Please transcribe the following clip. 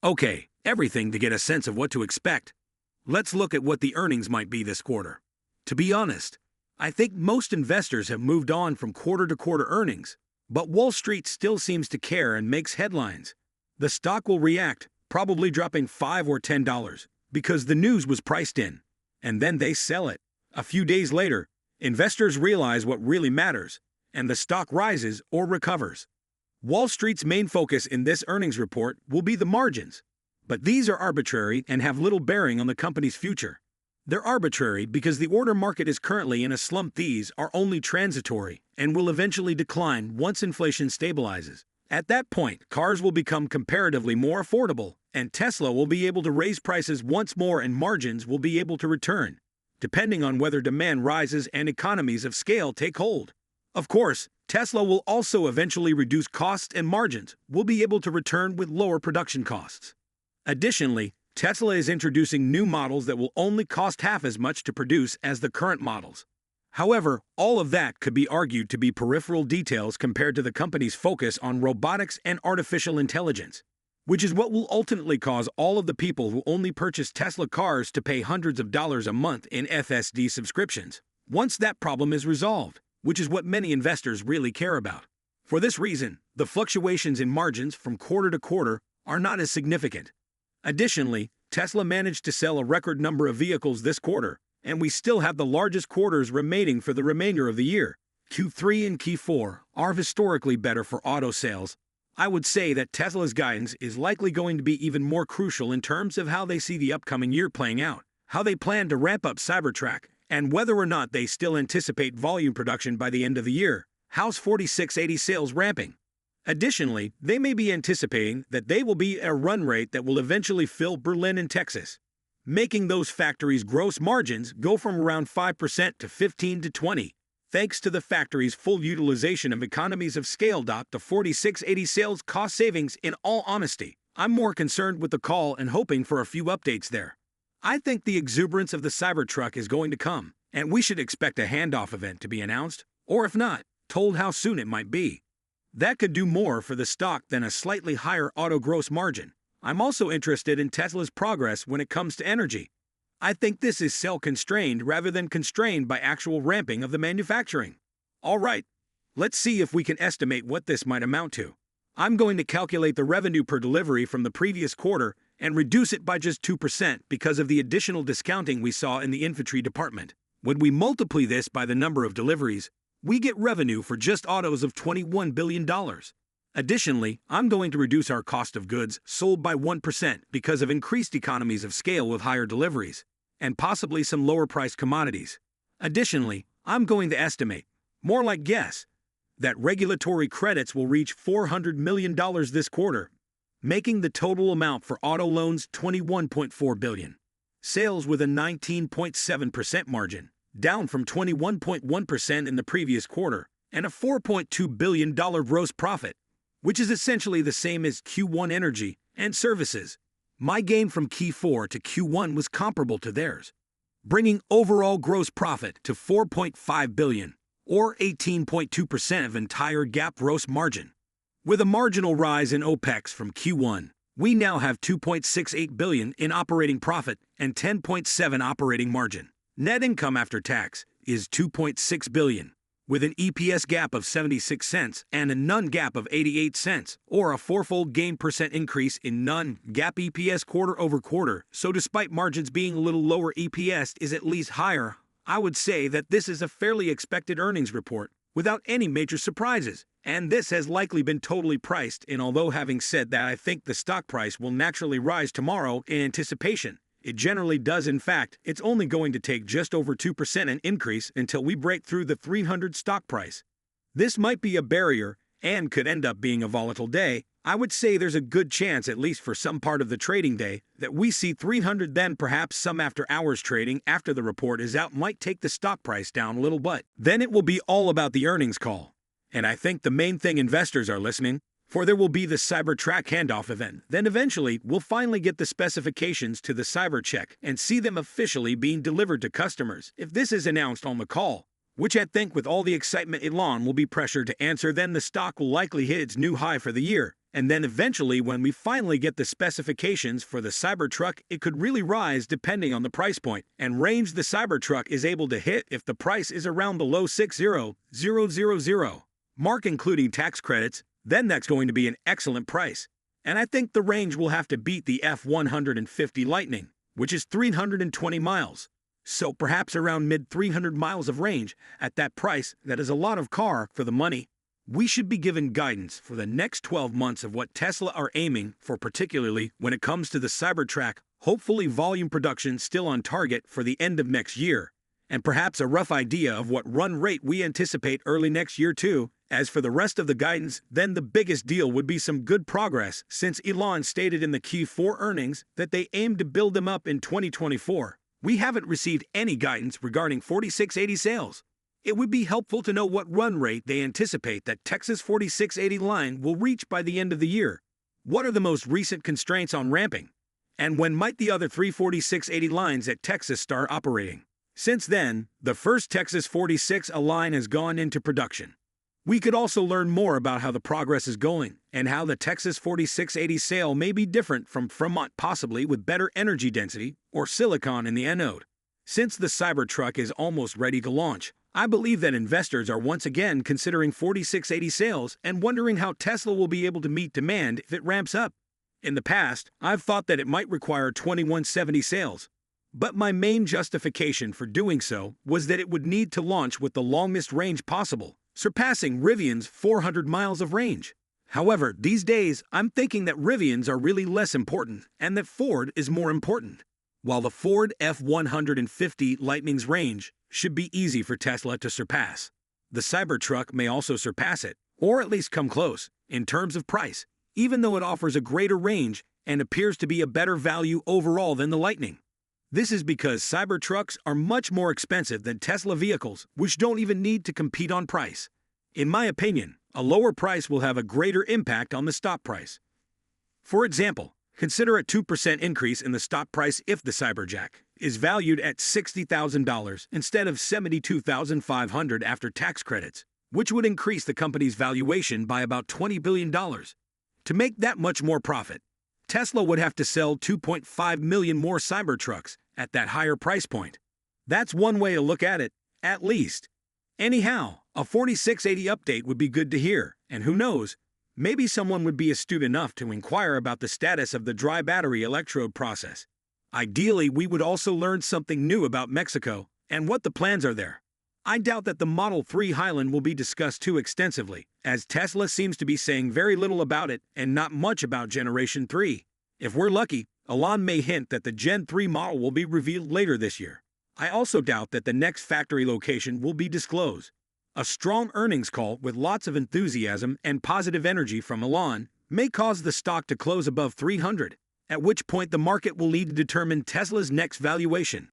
Okay, everything to get a sense of what to expect. Let's look at what the earnings might be this quarter. To be honest, I think most investors have moved on from quarter-to-quarter earnings, but Wall Street still seems to care and makes headlines. The stock will react, probably dropping $5 or $10, because the news was priced in, and then they sell it. A few days later, investors realize what really matters, and the stock rises or recovers. Wall Street's main focus in this earnings report will be the margins, but these are arbitrary and have little bearing on the company's future. They're arbitrary because the order market is currently in a slump. These are only transitory and will eventually decline once inflation stabilizes. At that point, cars will become comparatively more affordable, and Tesla will be able to raise prices once more and margins will be able to return, depending on whether demand rises and economies of scale take hold. Of course, Tesla will also eventually reduce costs and margins will be able to return with lower production costs. Additionally, Tesla is introducing new models that will only cost half as much to produce as the current models. However, all of that could be argued to be peripheral details compared to the company's focus on robotics and artificial intelligence, which is what will ultimately cause all of the people who only purchase Tesla cars to pay hundreds of dollars a month in FSD subscriptions, once that problem is resolved, which is what many investors really care about. For this reason, the fluctuations in margins from quarter to quarter are not as significant. Additionally, Tesla managed to sell a record number of vehicles this quarter, and we still have the largest quarters remaining for the remainder of the year. Q3 and Q4 are historically better for auto sales. I would say that Tesla's guidance is likely going to be even more crucial in terms of how they see the upcoming year playing out, how they plan to ramp up Cybertruck, and whether or not they still anticipate volume production by the end of the year. How's 4680 sales ramping? Additionally, they may be anticipating that they will be at a run rate that will eventually fill Berlin and Texas, making those factories' gross margins go from around 5% to 15 to 20, thanks to the factory's full utilization of economies of scale. The 4680 sales cost savings. In all honesty, I'm more concerned with the call and hoping for a few updates there. I think the exuberance of the Cybertruck is going to come, and we should expect a handoff event to be announced, or if not, told how soon it might be. That could do more for the stock than a slightly higher auto gross margin. I'm also interested in Tesla's progress when it comes to energy. I think this is cell-constrained rather than constrained by actual ramping of the manufacturing. All right, let's see if we can estimate what this might amount to. I'm going to calculate the revenue per delivery from the previous quarter and reduce it by just 2% because of the additional discounting we saw in the infantry department. When we multiply this by the number of deliveries, we get revenue for just autos of $21 billion. Additionally, I'm going to reduce our cost of goods sold by 1% because of increased economies of scale with higher deliveries, and possibly some lower-priced commodities. Additionally, I'm going to estimate, more like guess, that regulatory credits will reach $400 million this quarter, making the total amount for auto loans $21.4 billion. Sales with a 19.7% margin, down from 21.1% in the previous quarter, and a $4.2 billion gross profit, which is essentially the same as Q1 energy and services. My gain from Q4 to Q1 was comparable to theirs, bringing overall gross profit to $4.5 billion, or 18.2% of entire GAAP gross margin. With a marginal rise in OPEX from Q1, we now have $2.68 billion in operating profit and 10.7% operating margin. Net income after tax is $2.6 billion, with an EPS gap of 76 cents and a non-GAAP of 88 cents, or a fourfold gain percent increase in non-GAAP EPS quarter over quarter. So despite margins being a little lower, EPS is at least higher. I would say that this is a fairly expected earnings report, without any major surprises, and this has likely been totally priced in. Although having said that, I think the stock price will naturally rise tomorrow in anticipation. It generally does. In fact, it's only going to take just over 2% an increase until we break through the 300 stock price. This might be a barrier and could end up being a volatile day. I would say there's a good chance, at least for some part of the trading day, that we see 300. Then perhaps some after-hours trading after the report is out might take the stock price down a little, but then it will be all about the earnings call. And I think the main thing investors are listening for. There will be the Cybertruck handoff event. Then eventually, we'll finally get the specifications to the Cybercheck and see them officially being delivered to customers. If this is announced on the call, which I think with all the excitement Elon will be pressured to answer, then the stock will likely hit its new high for the year, And then eventually, when we finally get the specifications for the Cybertruck, it could really rise depending on the price point and range the Cybertruck is able to hit if the price is around the low 60,000 mark including tax credits. Then that's going to be an excellent price. And I think the range will have to beat the F-150 Lightning, which is 320 miles. So perhaps around mid-300 miles of range. At that price, that is a lot of car for the money. We should be given guidance for the next 12 months of what Tesla are aiming for, particularly when it comes to the Cybertruck. Hopefully volume production still on target for the end of next year, and perhaps a rough idea of what run rate we anticipate early next year too. As for the rest of the guidance, then the biggest deal would be some good progress, since Elon stated in the Q4 earnings that they aim to build them up in 2024. We haven't received any guidance regarding 4680 sales. It would be helpful to know what run rate they anticipate that Texas 4680 line will reach by the end of the year. What are the most recent constraints on ramping? And when might the other 3 4680 lines at Texas start operating? Since then, the first Texas 46A line has gone into production. We could also learn more about how the progress is going and how the Texas 4680 sale may be different from Fremont, possibly with better energy density or silicon in the anode. Since the Cybertruck is almost ready to launch, I believe that investors are once again considering 4680 sales and wondering how Tesla will be able to meet demand if it ramps up. In the past, I've thought that it might require 2170 sales, but my main justification for doing so was that it would need to launch with the longest range possible, surpassing Rivian's 400 miles of range. However, these days, I'm thinking that Rivians are really less important and that Ford is more important. While the Ford F-150 Lightning's range should be easy for Tesla to surpass, the Cybertruck may also surpass it, or at least come close, in terms of price, even though it offers a greater range and appears to be a better value overall than the Lightning. This is because Cybertrucks are much more expensive than Tesla vehicles, which don't even need to compete on price. In my opinion, a lower price will have a greater impact on the stock price. For example, consider a 2% increase in the stock price if the Cybertruck is valued at $60,000 instead of $72,500 after tax credits, which would increase the company's valuation by about $20 billion. To make that much more profit, Tesla would have to sell 2.5 million more Cybertrucks at that higher price point. That's one way to look at it, at least. Anyhow, a 4680 update would be good to hear, and who knows, maybe someone would be astute enough to inquire about the status of the dry battery electrode process. Ideally, we would also learn something new about Mexico and what the plans are there. I doubt that the Model 3 Highland will be discussed too extensively, as Tesla seems to be saying very little about it and not much about Generation 3. If we're lucky, Elon may hint that the Gen 3 model will be revealed later this year. I also doubt that the next factory location will be disclosed. A strong earnings call with lots of enthusiasm and positive energy from Elon may cause the stock to close above 300, at which point the market will need to determine Tesla's next valuation.